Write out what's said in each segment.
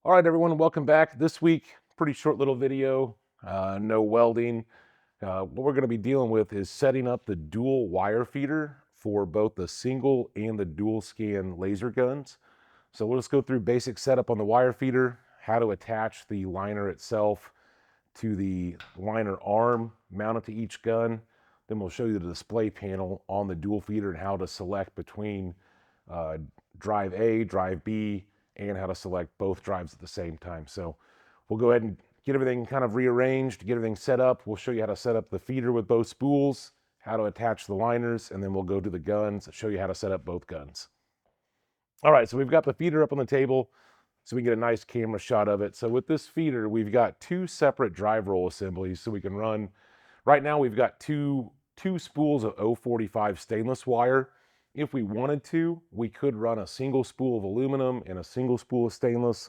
All right, everyone, welcome back. This week, pretty short little video, no welding. What we're going to be dealing with is setting up the dual wire feeder for both the single and the dual scan laser guns. So we'll just go through basic setup on the wire feeder, how to attach the liner itself to the liner arm mounted to each gun. Then we'll show you the display panel on the dual feeder and how to select between uh, drive A, drive B, and how to select both drives at the same time. So we'll go ahead and get everything kind of rearranged, get everything set up. We'll show you how to set up the feeder with both spools, how to attach the liners, and then we'll go to the guns, show you how to set up both guns. All right, so we've got the feeder up on the table so we can get a nice camera shot of it. So with this feeder, we've got two separate drive roll assemblies so we can run. Right now we've got two spools of 045 stainless wire. If we wanted to, we could run a single spool of aluminum and a single spool of stainless,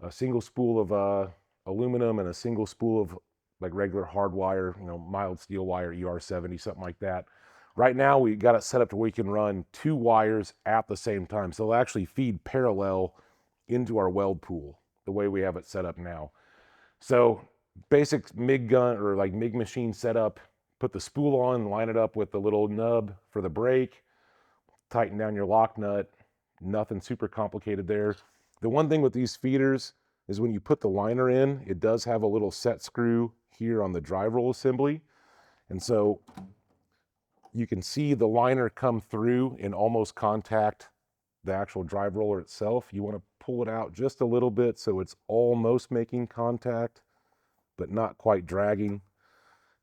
a single spool of aluminum and a single spool of like regular hard wire, mild steel wire, ER70, something like that. Right now we got it set up to where we can run two wires at the same time. So they'll actually feed parallel into our weld pool the way we have it set up now. So basic MIG gun or like MIG machine setup, put the spool on, line it up with the little nub for the brake, tighten down your lock nut, nothing super complicated there. The one thing with these feeders is when you put the liner in, it does have a little set screw here on the drive roll assembly. And so you can see the liner come through and almost contact the actual drive roller itself. You want to pull it out just a little bit so it's almost making contact, but not quite dragging.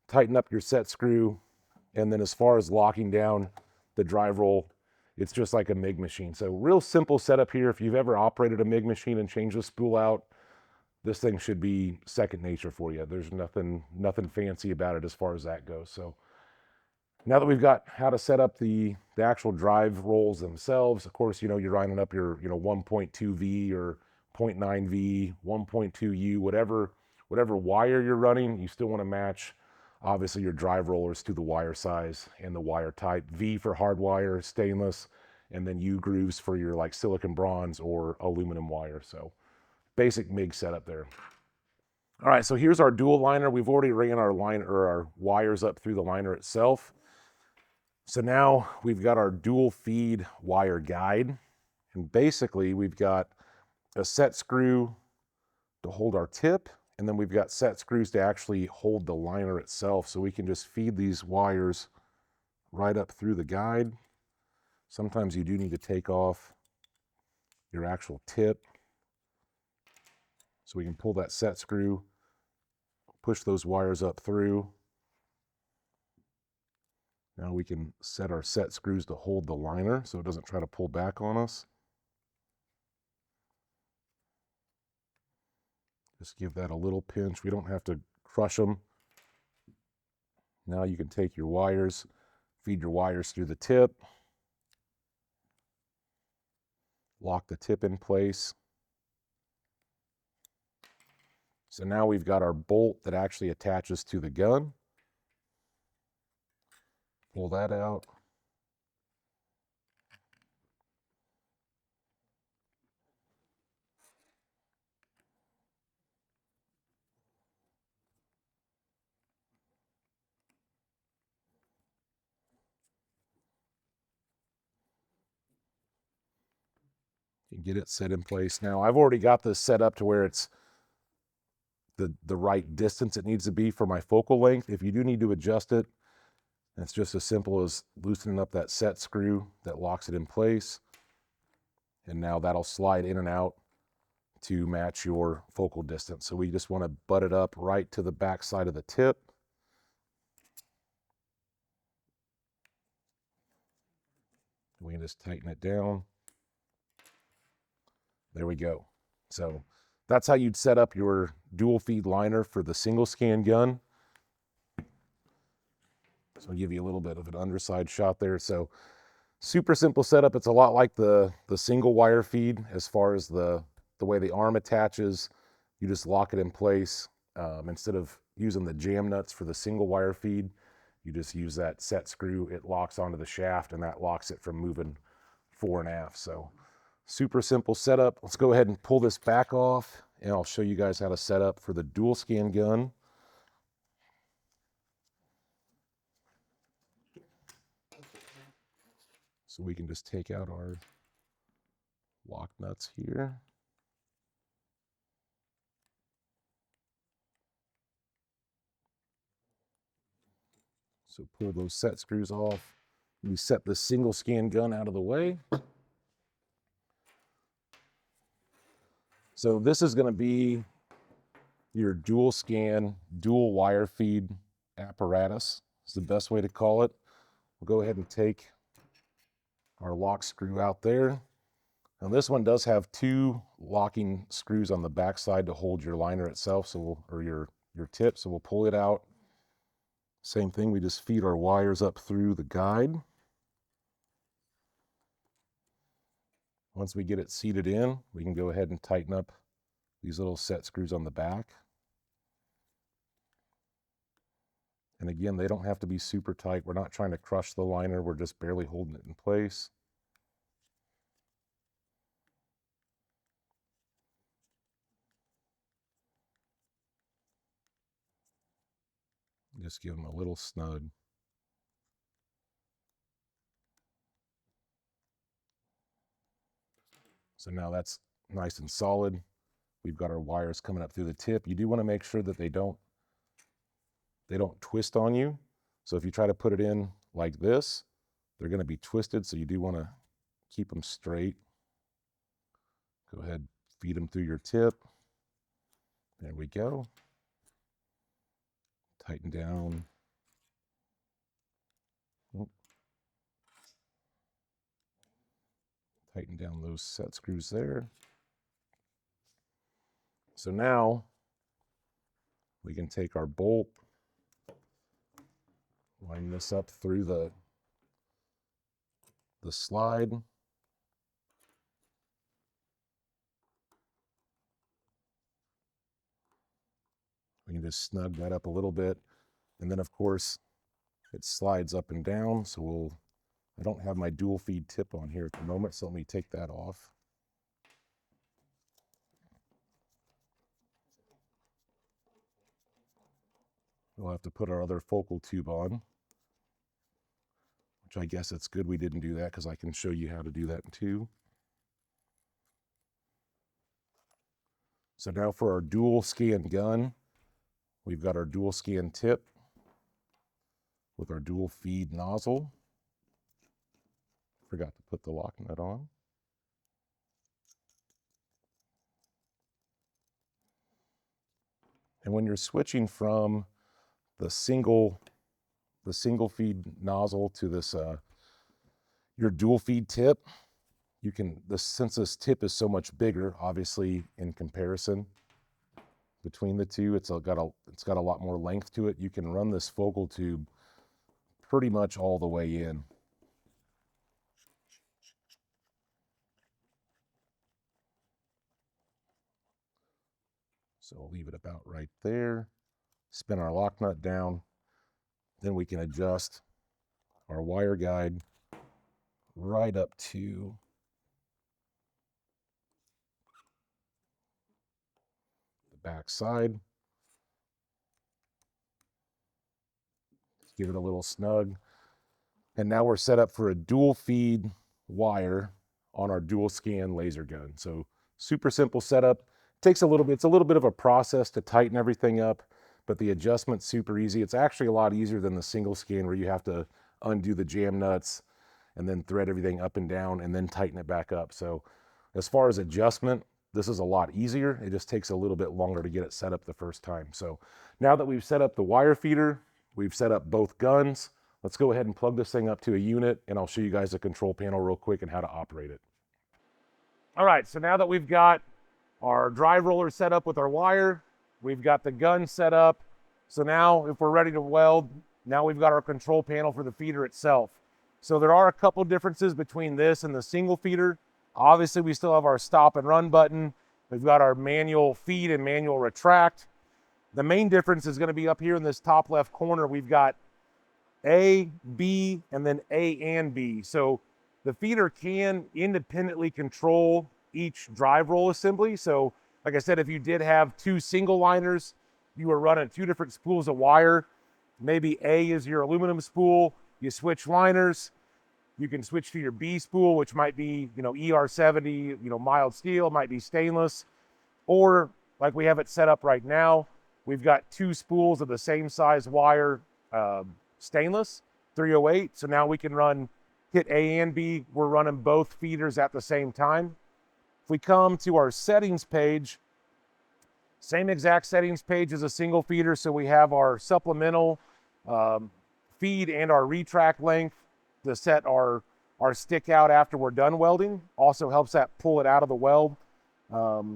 Tighten up your set screw, and then as far as locking down the drive roll, it's just like a MIG machine. So real simple setup here. If you've ever operated a MIG machine and changed the spool out, this thing should be second nature for you. There's nothing fancy about it as far as that goes. So now that we've got how to set up the actual drive rolls themselves, of course, you're lining up your 1.2V or 0.9V, 1.2U, whatever wire you're running, you still want to match obviously your drive rollers to the wire size and the wire type. V for hard wire, stainless, and then U grooves for your like silicon bronze or aluminum wire. So basic MIG setup there. All right, so here's our dual liner. We've already ran our line or our wires up through the liner itself. So now we've got our dual feed wire guide, and basically we've got a set screw to hold our tip, and then we've got set screws to actually hold the liner itself, so we can just feed these wires right up through the guide. Sometimes you do need to take off your actual tip, so we can pull that set screw, push those wires up through. Now we can set our set screws to hold the liner so it doesn't try to pull back on us. Just give that a little pinch. We don't have to crush them. Now you can take your wires, feed your wires through the tip, lock the tip in place. So now we've got our bolt that actually attaches to the gun. Pull that out. And get it set in place. Now I've already got this set up to where it's the right distance it needs to be for my focal length. If you do need to adjust it, it's just as simple as loosening up that set screw that locks it in place. And now that'll slide in and out to match your focal distance. So we just want to butt it up right to the back side of the tip. We can just tighten it down. There we go. So that's how you'd set up your dual feed liner for the single scan gun. So I'll give you a little bit of an underside shot there. So super simple setup. It's a lot like the single wire feed as far as the way the arm attaches. You just lock it in place. Instead of using the jam nuts for the single wire feed, you just use that set screw. It locks onto the shaft and that locks it from moving fore and aft. So Super simple setup. Let's go ahead and pull this back off, and I'll show you guys how to set up for the dual scan gun. So we can just take out our lock nuts here. So pull those set screws off. We set the single scan gun out of the way. So this is going to be your dual scan, dual wire feed apparatus. It's the best way to call it. We'll go ahead and take our lock screw out there. Now this one does have two locking screws on the back side to hold your liner itself, or your tip, so we'll pull it out. Same thing, we just feed our wires up through the guide. Once we get it seated in, we can go ahead and tighten up these little set screws on the back. And again, they don't have to be super tight. We're not trying to crush the liner, we're just barely holding it in place. Just give them a little snug. So now that's nice and solid. We've got our wires coming up through the tip. You do want to make sure that they don't twist on you. So if you try to put it in like this, they're going to be twisted. So you do want to keep them straight. Go ahead, feed them through your tip. There we go. Tighten down. Tighten down those set screws there. So now we can take our bolt, line this up through the slide. We can just snug that up a little bit. And then of course it slides up and down. So I don't have my dual feed tip on here at the moment, so let me take that off. We'll have to put our other focal tube on, which I guess it's good we didn't do that because I can show you how to do that too. So now for our dual scan gun, we've got our dual scan tip with our dual feed nozzle. Forgot to put the lock nut on. And when you're switching from the single feed nozzle to this your dual feed tip, you can, since this tip is so much bigger, obviously in comparison between the two, it's got a lot more length to it. You can run this focal tube pretty much all the way in. So we'll leave it about right there. Spin our lock nut down. Then we can adjust our wire guide right up to the back side. Give it a little snug. And now we're set up for a dual feed wire on our dual scan laser gun. So super simple setup. Takes a little bit, it's a little bit of a process to tighten everything up, but the adjustment's super easy. It's actually a lot easier than the single scan where you have to undo the jam nuts and then thread everything up and down and then tighten it back up. So as far as adjustment, this is a lot easier. It just takes a little bit longer to get it set up the first time. So now that we've set up the wire feeder, we've set up both guns, let's go ahead and plug this thing up to a unit and I'll show you guys the control panel real quick and how to operate it. All right, so now that we've got our drive roller set up with our wire, we've got the gun set up. So now if we're ready to weld, now we've got our control panel for the feeder itself. So there are a couple differences between this and the single feeder. Obviously we still have our stop and run button. We've got our manual feed and manual retract. The main difference is going to be up here in this top left corner. We've got A, B, and then A and B. So The feeder can independently control each drive roll assembly. So like I said, if you did have two single liners, you were running two different spools of wire. Maybe A is your aluminum spool, you switch liners, you can switch to your B spool, which might be, ER70, mild steel, might be stainless, or like we have it set up right now, we've got two spools of the same size wire, stainless, 308. So now we can run hit A and B. We're running both feeders at the same time. If we come to our settings page, same exact settings page as a single feeder. So we have our supplemental feed and our retract length to set our stick out after we're done welding. Also helps that pull it out of the weld. Let's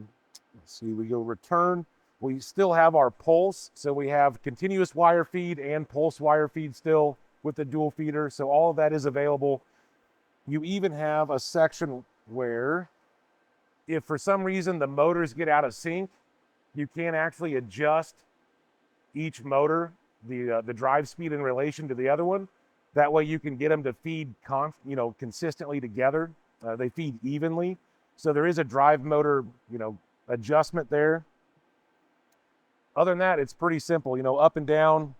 see, we go return. We still have our pulse. So we have continuous wire feed and pulse wire feed still with the dual feeder. So all of that is available. You even have a section where if for some reason the motors get out of sync, you can actually adjust each motor, the drive speed in relation to the other one. That way you can get them to feed consistently together. They feed evenly. So there is a drive motor, adjustment there. Other than that, it's pretty simple, up and down,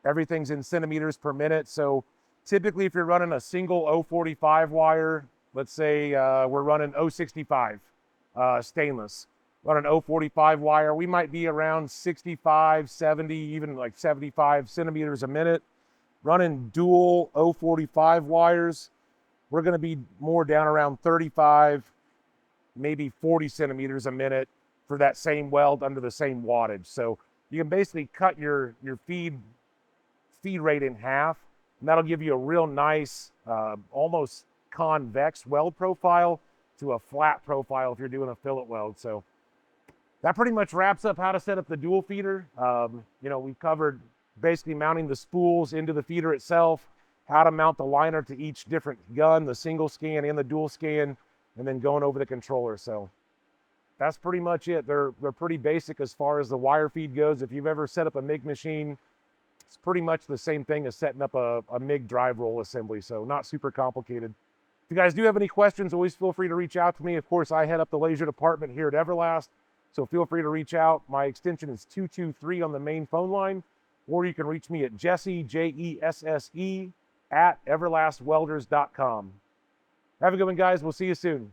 everything's in centimeters per minute. So typically if you're running a single 045 wire, let's say we're running 065 stainless, running 045 wire, we might be around 65, 70, even like 75 centimeters a minute. Running dual 045 wires, we're going to be more down around 35, maybe 40 centimeters a minute for that same weld under the same wattage. So you can basically cut your feed rate in half, and that'll give you a real nice, almost convex weld profile to a flat profile if you're doing a fillet weld. So that pretty much wraps up how to set up the dual feeder. We've covered basically mounting the spools into the feeder itself, how to mount the liner to each different gun, the single scan and the dual scan, and then going over the controller. So that's pretty much it. They're pretty basic as far as the wire feed goes. If you've ever set up a MIG machine, it's pretty much the same thing as setting up a MIG drive roll assembly. So not super complicated. If you guys do have any questions, always feel free to reach out to me. Of course, I head up the laser department here at Everlast, so feel free to reach out. My extension is 223 on the main phone line, or you can reach me at Jesse, Jesse, at everlastwelders.com. Have a good one, guys. We'll see you soon.